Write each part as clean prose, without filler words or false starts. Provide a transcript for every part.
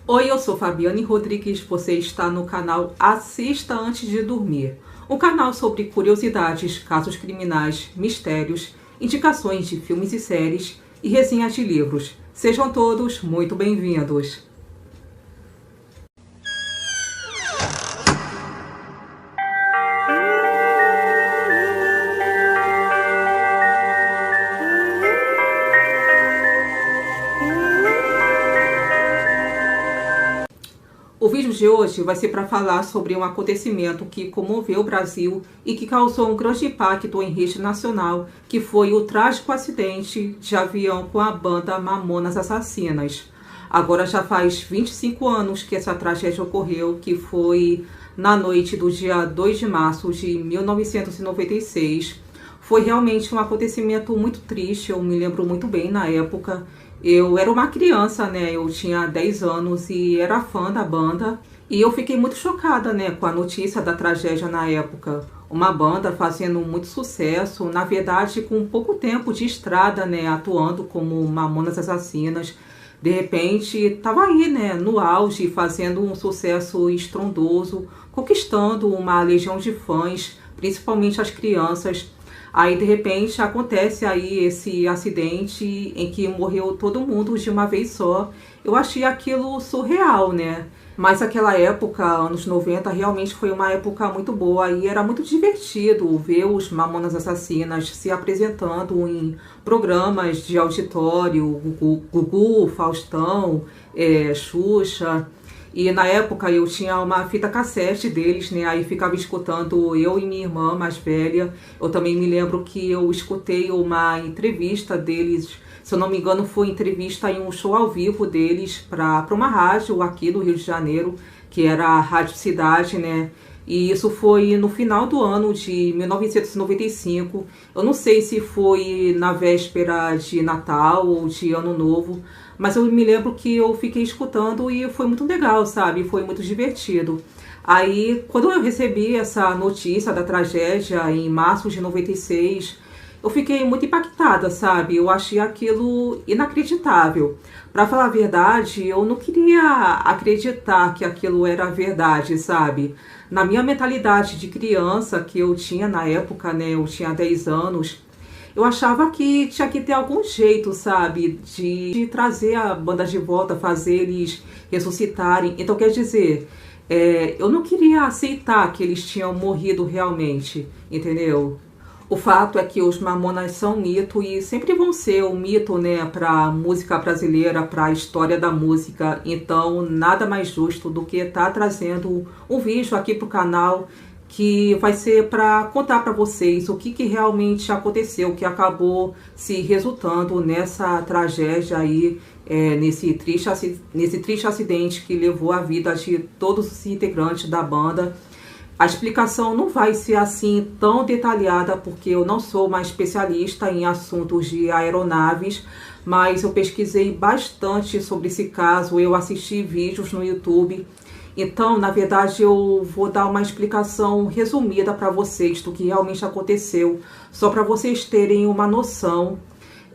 Oi, eu sou Fabiane Rodrigues, você está no canal Assista Antes de Dormir, um canal sobre curiosidades, casos criminais, mistérios, indicações de filmes e séries e resenhas de livros. Sejam todos muito bem-vindos. O vídeo de hoje vai ser para falar sobre um acontecimento que comoveu o Brasil e que causou um grande impacto em rede nacional, que foi o trágico acidente de avião com a banda Mamonas Assassinas. Agora já faz 25 anos que essa tragédia ocorreu, que foi na noite do dia 2 de março de 1996. Foi realmente um acontecimento muito triste, eu me lembro muito bem na época. Eu era uma criança, né? Eu tinha 10 anos e era fã da banda. E eu fiquei muito chocada, né, com a notícia da tragédia na época. Uma banda fazendo muito sucesso, na verdade com pouco tempo de estrada, né, atuando como Mamonas Assassinas. De repente, estava aí, né, no auge, fazendo um sucesso estrondoso, conquistando uma legião de fãs, principalmente as crianças. Aí, de repente, acontece aí esse acidente em que morreu todo mundo de uma vez só. Eu achei aquilo surreal, né? Mas aquela época, anos 90, realmente foi uma época muito boa e era muito divertido ver os Mamonas Assassinas se apresentando em programas de auditório, Gugu, Faustão, Xuxa. E na época eu tinha uma fita cassete deles, né? Aí ficava escutando eu e minha irmã mais velha. Eu também me lembro que eu escutei uma entrevista deles, se eu não me engano foi entrevista em um show ao vivo deles para uma rádio aqui do Rio de Janeiro, que era a Rádio Cidade, né? E isso foi no final do ano de 1995. Eu não sei se foi na véspera de Natal ou de Ano Novo, mas eu me lembro que eu fiquei escutando e foi muito legal, sabe? Foi muito divertido. Aí, quando eu recebi essa notícia da tragédia em março de 96, eu fiquei muito impactada, sabe? Eu achei aquilo inacreditável. Para falar a verdade, eu não queria acreditar que aquilo era verdade, sabe? Na minha mentalidade de criança que eu tinha na época, né? Eu tinha 10 anos. Eu achava que tinha que ter algum jeito, sabe, de trazer a banda de volta, fazer eles ressuscitarem. Então, quer dizer, eu não queria aceitar que eles tinham morrido realmente, entendeu? O fato é que os Mamonas são mito e sempre vão ser um mito, né, para a música brasileira, para a história da música. Então, nada mais justo do que estar trazendo um vídeo aqui pro canal que vai ser para contar para vocês o que realmente aconteceu, o que acabou se resultando nessa tragédia aí, nesse triste acidente que levou a vida de todos os integrantes da banda. A explicação não vai ser assim tão detalhada, porque eu não sou uma especialista em assuntos de aeronaves, mas eu pesquisei bastante sobre esse caso, eu assisti vídeos no YouTube. Então, na verdade, eu vou dar uma explicação resumida para vocês do que realmente aconteceu, só para vocês terem uma noção.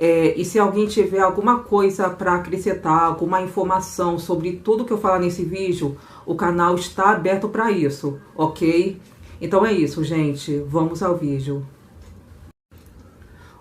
E se alguém tiver alguma coisa para acrescentar, alguma informação sobre tudo que eu falar nesse vídeo, o canal está aberto para isso, ok? Então é isso, gente. Vamos ao vídeo.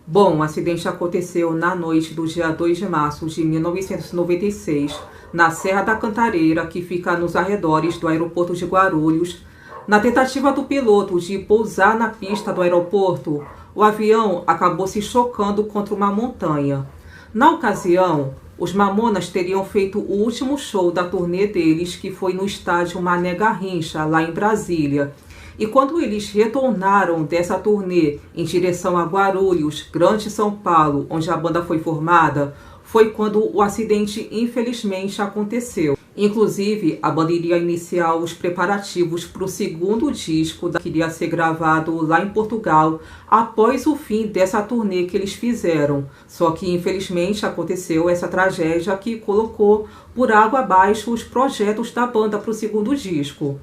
Bom, o acidente aconteceu na noite do dia 2 de março de 1996, na Serra da Cantareira, que fica nos arredores do aeroporto de Guarulhos. Na tentativa do piloto de pousar na pista do aeroporto, o avião acabou se chocando contra uma montanha. Na ocasião, os Mamonas teriam feito o último show da turnê deles, que foi no estádio Mané Garrincha, lá em Brasília. E quando eles retornaram dessa turnê em direção a Guarulhos, Grande São Paulo, onde a banda foi formada, foi quando o acidente infelizmente aconteceu. Inclusive, a banda iria iniciar os preparativos para o segundo disco que iria ser gravado lá em Portugal após o fim dessa turnê que eles fizeram. Só que infelizmente aconteceu essa tragédia que colocou por água abaixo os projetos da banda para o segundo disco.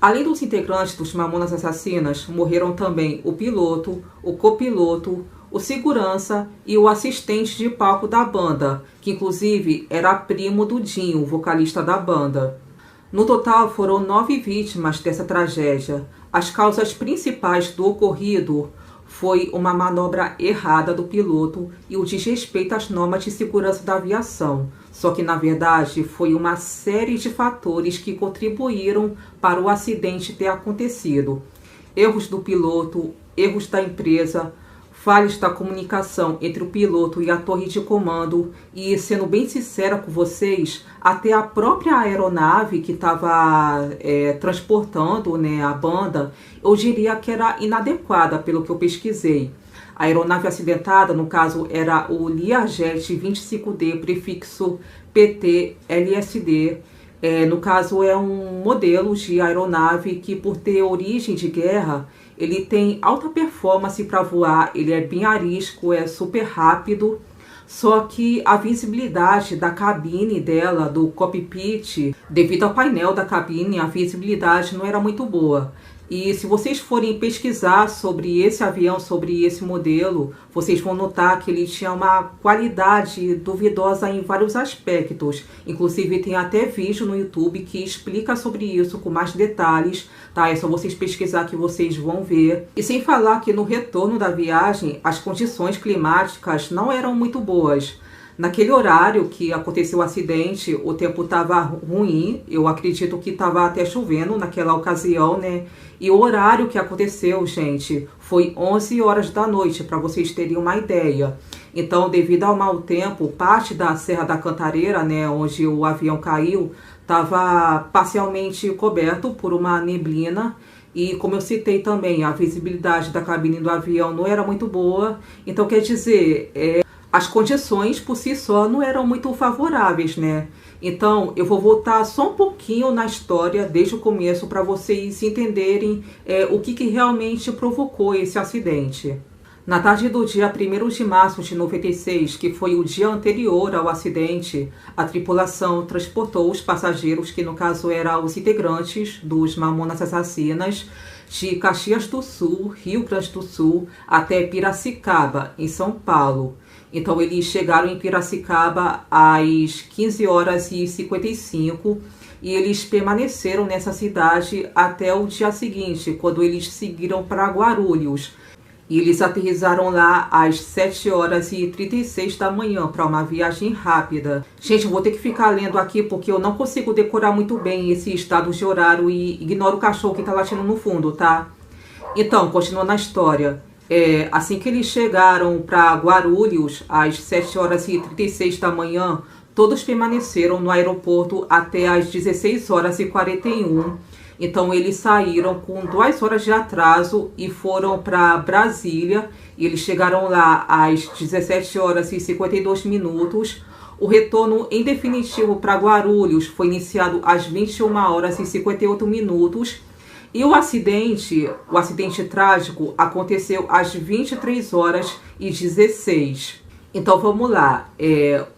Além dos integrantes dos Mamonas Assassinas, morreram também o piloto, o copiloto, o segurança e o assistente de palco da banda, que inclusive era primo do Dinho, vocalista da banda. No total, foram 9 vítimas dessa tragédia. As causas principais do ocorrido foi uma manobra errada do piloto e o desrespeito às normas de segurança da aviação. Só que, na verdade, foi uma série de fatores que contribuíram para o acidente ter acontecido. Erros do piloto, erros da empresa, falhas da comunicação entre o piloto e a torre de comando e, sendo bem sincera com vocês, até a própria aeronave que estava transportando, né, a banda, eu diria que era inadequada pelo que eu pesquisei. A aeronave acidentada, no caso, era o Learjet 25D, prefixo PT-LSD. No caso, é um modelo de aeronave que, por ter origem de guerra, ele tem alta performance para voar, ele é bem arisco, é super rápido, só que a visibilidade da cabine dela, do cockpit, devido ao painel da cabine, a visibilidade não era muito boa. E se vocês forem pesquisar sobre esse avião, sobre esse modelo, vocês vão notar que ele tinha uma qualidade duvidosa em vários aspectos. Inclusive tem até vídeo no YouTube que explica sobre isso com mais detalhes, tá? É só vocês pesquisar que vocês vão ver. E sem falar que no retorno da viagem, as condições climáticas não eram muito boas. Naquele horário que aconteceu o acidente, o tempo estava ruim, eu acredito que estava até chovendo naquela ocasião, né? E o horário que aconteceu, gente, foi 11 horas da noite, para vocês terem uma ideia. Então, devido ao mau tempo, parte da Serra da Cantareira, né, onde o avião caiu, estava parcialmente coberto por uma neblina. E como eu citei também, a visibilidade da cabine do avião não era muito boa. Então, quer dizer, as condições por si só não eram muito favoráveis, né? Então, eu vou voltar só um pouquinho na história, desde o começo, para vocês entenderem o que realmente provocou esse acidente. Na tarde do dia 1º de março de 96, que foi o dia anterior ao acidente, a tripulação transportou os passageiros, que no caso eram os integrantes dos Mamonas Assassinas, de Caxias do Sul, Rio Grande do Sul, até Piracicaba, em São Paulo. Então, eles chegaram em Piracicaba às 15 horas e 55 e eles permaneceram nessa cidade até o dia seguinte, quando eles seguiram para Guarulhos. E eles aterrissaram lá às 7 horas e 36 da manhã para uma viagem rápida. Gente, eu vou ter que ficar lendo aqui porque eu não consigo decorar muito bem esses dados de horário e ignoro o cachorro que está latindo no fundo, tá? Então, continuando a história. Assim que eles chegaram para Guarulhos, às 7 horas e 36 da manhã, todos permaneceram no aeroporto até às 16 horas e 41. Então, eles saíram com 2 horas de atraso e foram para Brasília. E eles chegaram lá às 17 horas e 52 minutos. O retorno em definitivo para Guarulhos foi iniciado às 21 horas e 58 minutos. E o acidente trágico aconteceu às 23 horas e 16. Então vamos lá.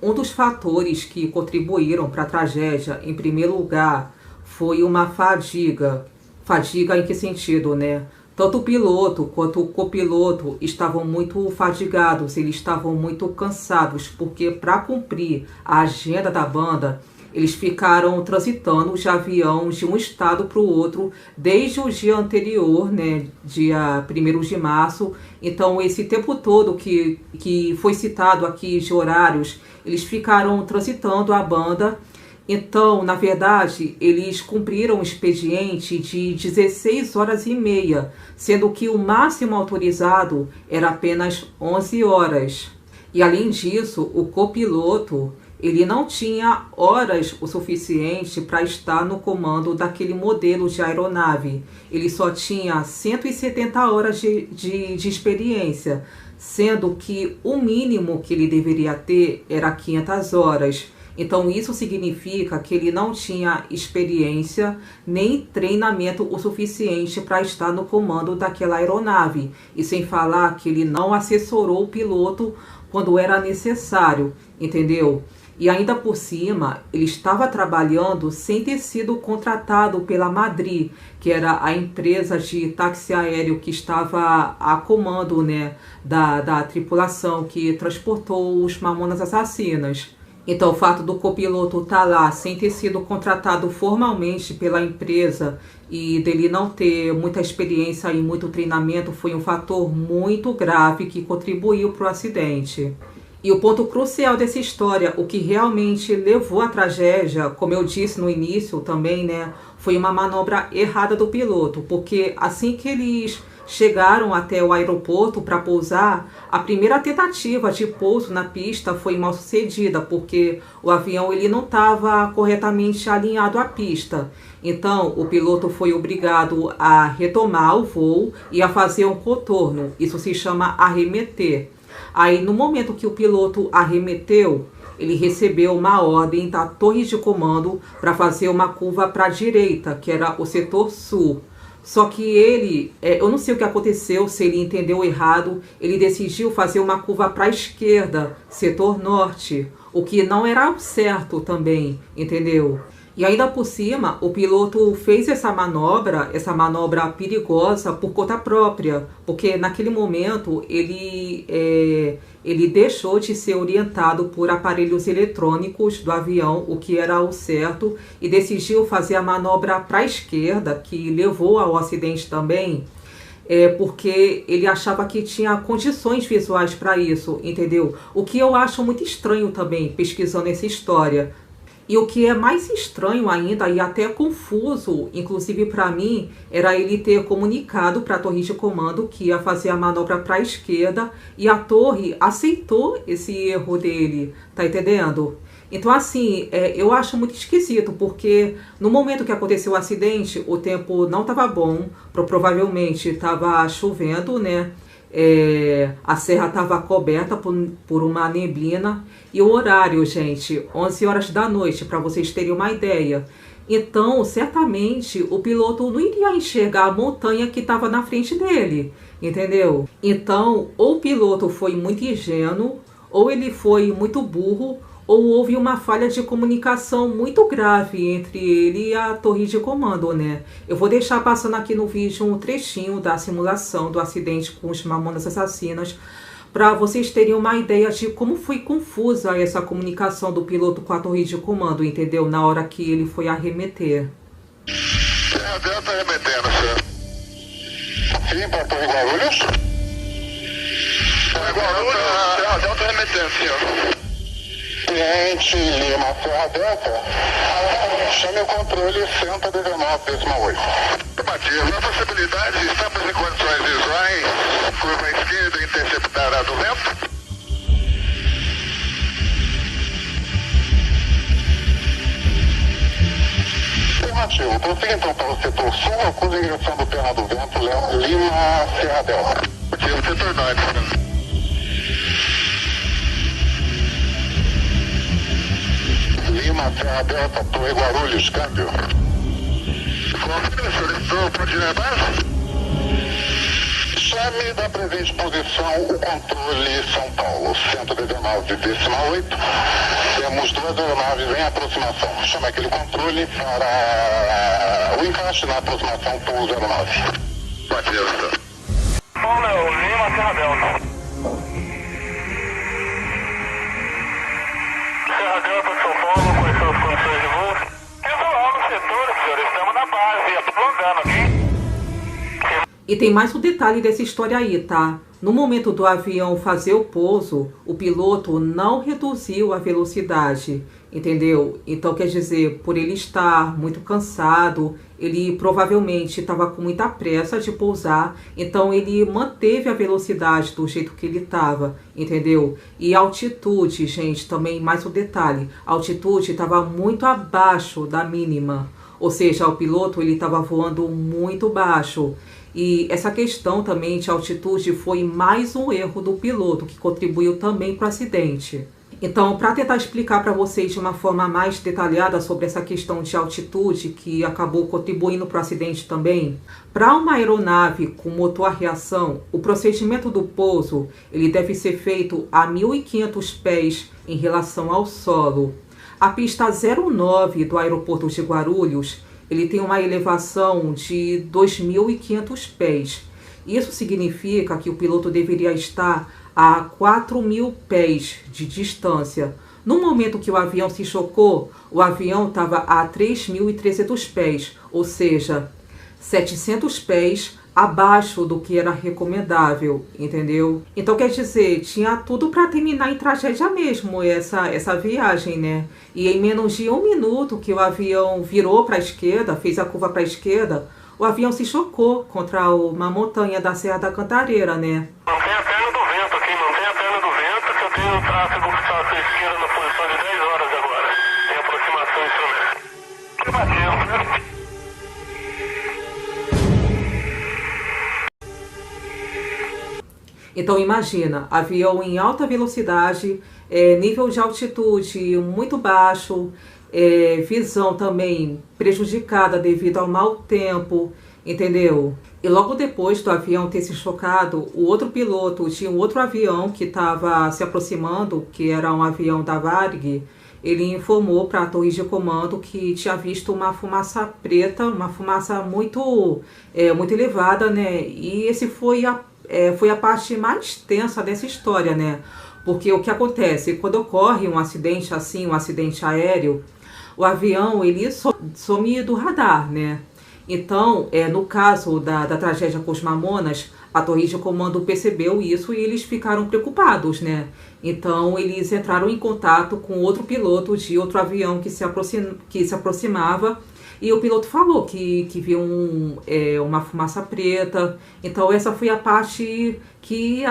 Um dos fatores que contribuíram para a tragédia, em primeiro lugar, foi uma fadiga. Fadiga em que sentido, né? Tanto o piloto quanto o copiloto estavam muito fadigados, eles estavam muito cansados, porque para cumprir a agenda da banda, eles ficaram transitando de avião de um estado para o outro desde o dia anterior, né, dia 1º de março. Então, esse tempo todo que foi citado aqui de horários, eles ficaram transitando a banda. Então, na verdade, eles cumpriram o expediente de 16 horas e meia, sendo que o máximo autorizado era apenas 11 horas. E, além disso, o copiloto, ele não tinha horas o suficiente para estar no comando daquele modelo de aeronave. Ele só tinha 170 horas de experiência, sendo que o mínimo que ele deveria ter era 500 horas. Então, isso significa que ele não tinha experiência nem treinamento o suficiente para estar no comando daquela aeronave. E sem falar que ele não assessorou o piloto quando era necessário, entendeu? E ainda por cima, ele estava trabalhando sem ter sido contratado pela Madri, que era a empresa de táxi aéreo que estava a comando, né, da tripulação que transportou os Mamonas Assassinas. Então, o fato do copiloto estar lá sem ter sido contratado formalmente pela empresa e dele não ter muita experiência e muito treinamento foi um fator muito grave que contribuiu para o acidente. E o ponto crucial dessa história, o que realmente levou à tragédia, como eu disse no início também, né, foi uma manobra errada do piloto, porque assim que eles chegaram até o aeroporto para pousar, a primeira tentativa de pouso na pista foi mal sucedida, porque o avião ele não estava corretamente alinhado à pista. Então, o piloto foi obrigado a retomar o voo e a fazer um contorno. Isso se chama arremeter. Aí, no momento que o piloto arremeteu, ele recebeu uma ordem da torre de comando para fazer uma curva para a direita, que era o setor sul. Só que ele, eu não sei o que aconteceu, se ele entendeu errado, ele decidiu fazer uma curva para a esquerda, setor norte, o que não era o certo também, entendeu? E ainda por cima, o piloto fez essa manobra perigosa por conta própria, porque naquele momento ele deixou de ser orientado por aparelhos eletrônicos do avião, o que era o certo, e decidiu fazer a manobra para a esquerda, que levou ao acidente também, porque ele achava que tinha condições visuais para isso, entendeu? O que eu acho muito estranho também, pesquisando essa história. E o que é mais estranho ainda e até confuso, inclusive para mim, era ele ter comunicado para a torre de comando que ia fazer a manobra para a esquerda e a torre aceitou esse erro dele, tá entendendo? Então assim, eu acho muito esquisito, porque no momento que aconteceu o acidente, o tempo não estava bom, provavelmente estava chovendo, né? A serra estava coberta por uma neblina e o horário, gente, 11 horas da noite, para vocês terem uma ideia. Então, certamente, o piloto não iria enxergar a montanha que estava na frente dele, entendeu? Então, ou o piloto foi muito ingênuo, ou ele foi muito burro, ou houve uma falha de comunicação muito grave entre ele e a torre de comando, né? Eu vou deixar passando aqui no vídeo um trechinho da simulação do acidente com os Mamonas Assassinas, para vocês terem uma ideia de como foi confusa essa comunicação do piloto com a torre de comando, entendeu? Na hora que ele foi arremeter. Terra Delta arremetendo, senhor. Sim, para a torre Guarulhos. Torre Guarulhos, Terra Delta arremetendo, senhor. Cliente Lima Serra Delta, chame o controle 119,8. Afirmativo, a possibilidade, estamos em condições visuais, curva à esquerda, interceptará do vento. Afirmativo, prossiga então para o setor sul, com direção do Terra do Vento, Lima Serra Delta. Motivo, setor norte. Lima, Serra Delta, Torre Guarulhos, câmbio. Confira, solicitou, pode ir na base? Chame da presente posição o controle São Paulo, 119,8. Temos duas aeronaves em aproximação. Chame aquele controle para o encaixe na aproximação pouso aeronave. Pode ir, senhor. Paulo, Lima, Serra Delta. Serra Delta, São Paulo, quais são as condições de voo? Visual no setor, senhor, estamos na base, prolongando aqui. E tem mais um detalhe dessa história aí, tá? No momento do avião fazer o pouso, o piloto não reduziu a velocidade, entendeu? Então, quer dizer, por ele estar muito cansado, ele provavelmente estava com muita pressa de pousar, então ele manteve a velocidade do jeito que ele estava, entendeu? E a altitude, gente, também mais um detalhe, a altitude estava muito abaixo da mínima, ou seja, o piloto ele estava voando muito baixo. E essa questão também de altitude foi mais um erro do piloto, que contribuiu também para o acidente. Então, para tentar explicar para vocês de uma forma mais detalhada sobre essa questão de altitude, que acabou contribuindo para o acidente também, para uma aeronave com motor a reação, o procedimento do pouso ele deve ser feito a 1.500 pés em relação ao solo. A pista 09 do aeroporto de Guarulhos, ele tem uma elevação de 2.500 pés. Isso significa que o piloto deveria estar a 4.000 pés de distância. No momento que o avião se chocou, o avião estava a 3.300 pés, ou seja, 700 pés abaixo do que era recomendável, entendeu? Então, quer dizer, tinha tudo para terminar em tragédia mesmo essa viagem, né? E em menos de 1 minuto que o avião virou para a esquerda, fez a curva para a esquerda, o avião se chocou contra uma montanha da Serra da Cantareira, né? Mantém a perna do vento aqui, mantém a perna do vento, que eu tenho o tráfego que está à sua esquerda na posição de 10 horas agora. Tem aproximação instrumento. Que bateu, né? Então imagina, avião em alta velocidade, nível de altitude muito baixo, visão também prejudicada devido ao mau tempo, entendeu? E logo depois do avião ter se chocado, o outro piloto tinha um outro avião que estava se aproximando, que era um avião da Varig. Ele informou para a torre de comando que tinha visto uma fumaça preta, uma fumaça muito elevada, né? E esse foi a parte mais tensa dessa história, né? Porque o que acontece, quando ocorre um acidente assim, um acidente aéreo, o avião ele some do radar, né? Então, no caso da tragédia com os Mamonas, a torre de comando percebeu isso e eles ficaram preocupados, né? Então, eles entraram em contato com outro piloto de outro avião que se aproximava. E o piloto falou que viu uma fumaça preta. Então essa foi a parte que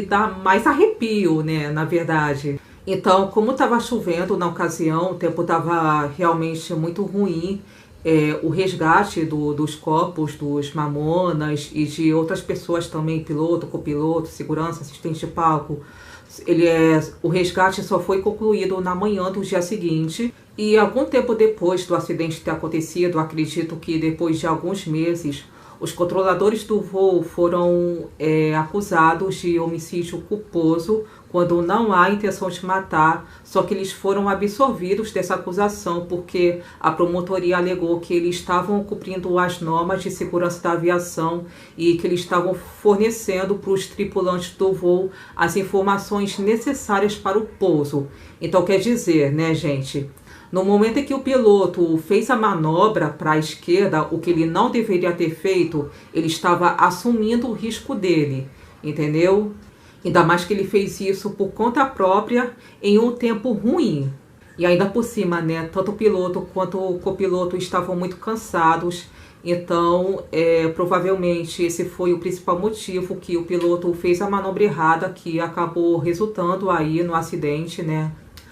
dá mais arrepio, né, na verdade. Então, como estava chovendo na ocasião, o tempo estava realmente muito ruim, o resgate dos corpos dos Mamonas e de outras pessoas também, piloto, copiloto, segurança, assistente de palco, o resgate só foi concluído na manhã do dia seguinte. E algum tempo depois do acidente ter acontecido, acredito que depois de alguns meses, os controladores do voo foram acusados de homicídio culposo, quando não há intenção de matar, só que eles foram absolvidos dessa acusação, porque a promotoria alegou que eles estavam cumprindo as normas de segurança da aviação e que eles estavam fornecendo para os tripulantes do voo as informações necessárias para o pouso. Então quer dizer, né, gente? No momento em que o piloto fez a manobra para a esquerda, o que ele não deveria ter feito, ele estava assumindo o risco dele, entendeu? Ainda mais que ele fez isso por conta própria em um tempo ruim. E ainda por cima, né, tanto o piloto quanto o copiloto estavam muito cansados. Então, provavelmente esse foi o principal motivo que o piloto fez a manobra errada, que acabou resultando aí no acidente, né?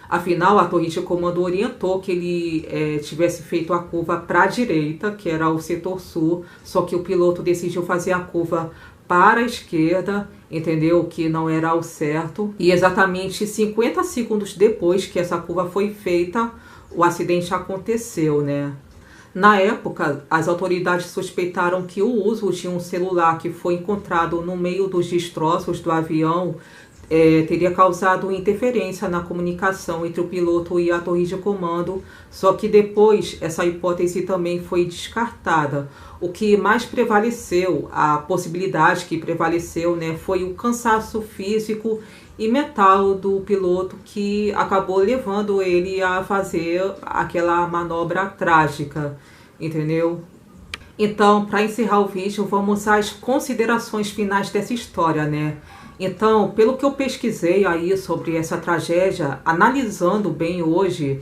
Afinal, a torre de comando orientou que ele tivesse feito a curva para a direita, que era o setor sul, só que o piloto decidiu fazer a curva para a esquerda, entendeu? Que não era o certo. E exatamente 50 segundos depois que essa curva foi feita, o acidente aconteceu, né? Na época, as autoridades suspeitaram que o uso de um celular que foi encontrado no meio dos destroços do avião teria causado interferência na comunicação entre o piloto e a torre de comando, só que depois essa hipótese também foi descartada. O que mais prevaleceu, a possibilidade que prevaleceu, né, foi o cansaço físico e mental do piloto, que acabou levando ele a fazer aquela manobra trágica, entendeu? Então, para encerrar o vídeo, vamos às considerações finais dessa história, né? Então, pelo que eu pesquisei aí sobre essa tragédia, analisando bem hoje,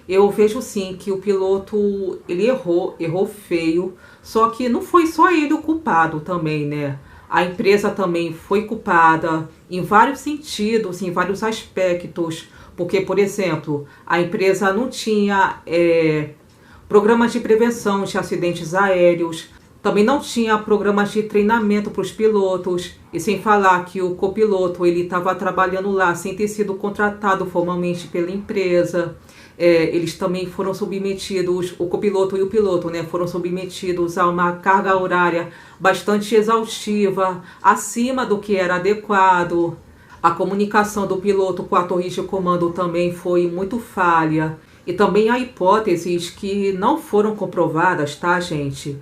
eu vejo sim que o piloto ele errou feio, só que não foi só ele o culpado também, né? A empresa também foi culpada em vários sentidos, em vários aspectos, porque, por exemplo, a empresa não tinha programa de prevenção de acidentes aéreos, Também não tinha programas de treinamento para os pilotos, e sem falar que o copiloto ele estava trabalhando lá sem ter sido contratado formalmente pela empresa. Eles também foram submetidos, o copiloto e o piloto, né, foram submetidos a uma carga horária bastante exaustiva, acima do que era adequado. A comunicação do piloto com a torre de comando também foi muito falha. E também há hipóteses que não foram comprovadas, tá, gente?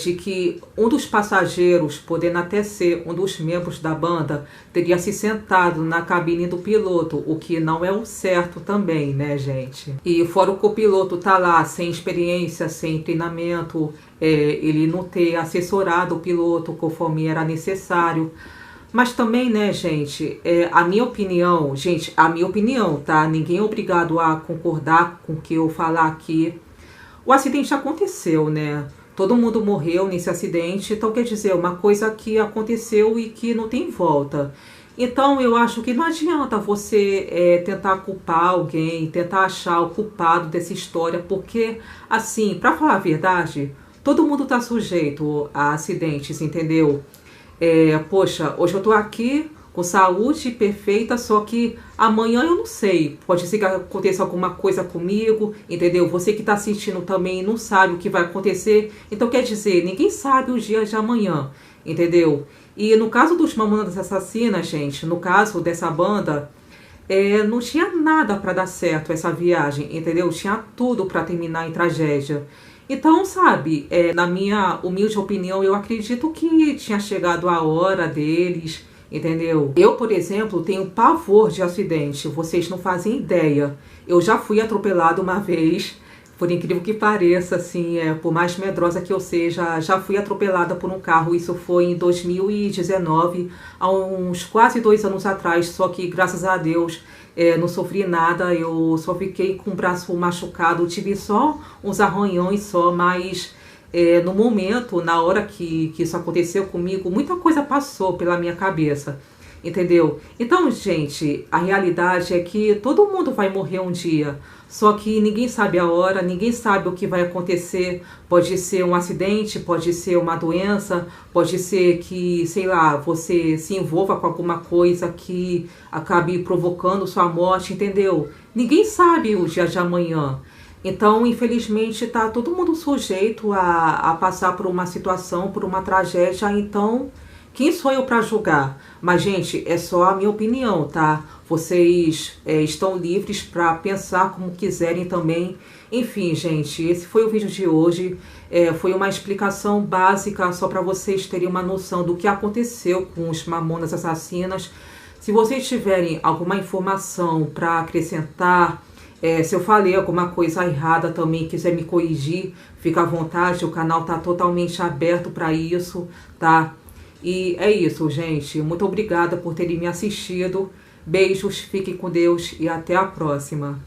De que um dos passageiros, podendo até ser um dos membros da banda, teria se sentado na cabine do piloto, o que não é o certo também, né, gente? E fora o copiloto tá lá sem experiência, sem treinamento, ele não ter assessorado o piloto conforme era necessário. Mas também, né, gente, a minha opinião, gente, a minha opinião, tá? Ninguém é obrigado a concordar com o que eu falar aqui. O acidente aconteceu, né? Todo mundo morreu nesse acidente, então quer dizer, uma coisa que aconteceu e que não tem volta. Então eu acho que não adianta você tentar culpar alguém, tentar achar o culpado dessa história, porque, assim, para falar a verdade, todo mundo tá sujeito a acidentes, entendeu? Poxa, hoje eu tô aqui com saúde perfeita, só que amanhã eu não sei. Pode ser que aconteça alguma coisa comigo, entendeu? Você que tá assistindo também não sabe o que vai acontecer. Então quer dizer, ninguém sabe os dias de amanhã, entendeu? E no caso dos Mamonas Assassinas, gente, no caso dessa banda, não tinha nada para dar certo essa viagem, entendeu? Tinha tudo para terminar em tragédia. Então, sabe, na minha humilde opinião, eu acredito que tinha chegado a hora deles, entendeu? Eu, por exemplo, tenho pavor de acidente, vocês não fazem ideia. Eu já fui atropelada uma vez, por incrível que pareça, assim, por mais medrosa que eu seja, já fui atropelada por um carro. Isso foi em 2019, há uns quase 2 anos atrás, só que graças a Deus não sofri nada, eu só fiquei com o braço machucado, tive só uns arranhões só, mas no momento, na hora que isso aconteceu comigo, muita coisa passou pela minha cabeça, entendeu? Então, gente, a realidade é que todo mundo vai morrer um dia, só que ninguém sabe a hora, ninguém sabe o que vai acontecer. Pode ser um acidente, pode ser uma doença, pode ser que, sei lá, você se envolva com alguma coisa que acabe provocando sua morte, entendeu? Ninguém sabe o dia de amanhã. Então, infelizmente, está todo mundo sujeito a passar por uma situação, por uma tragédia. Então, quem sou eu para julgar? Mas, gente, é só a minha opinião, tá? Vocês estão livres para pensar como quiserem também. Enfim, gente, esse foi o vídeo de hoje. Foi uma explicação básica só para vocês terem uma noção do que aconteceu com os Mamonas Assassinas. Se vocês tiverem alguma informação para acrescentar, se eu falei alguma coisa errada também, quiser me corrigir, fica à vontade, o canal tá totalmente aberto para isso, tá? E é isso, gente. Muito obrigada por terem me assistido. Beijos, fiquem com Deus e até a próxima.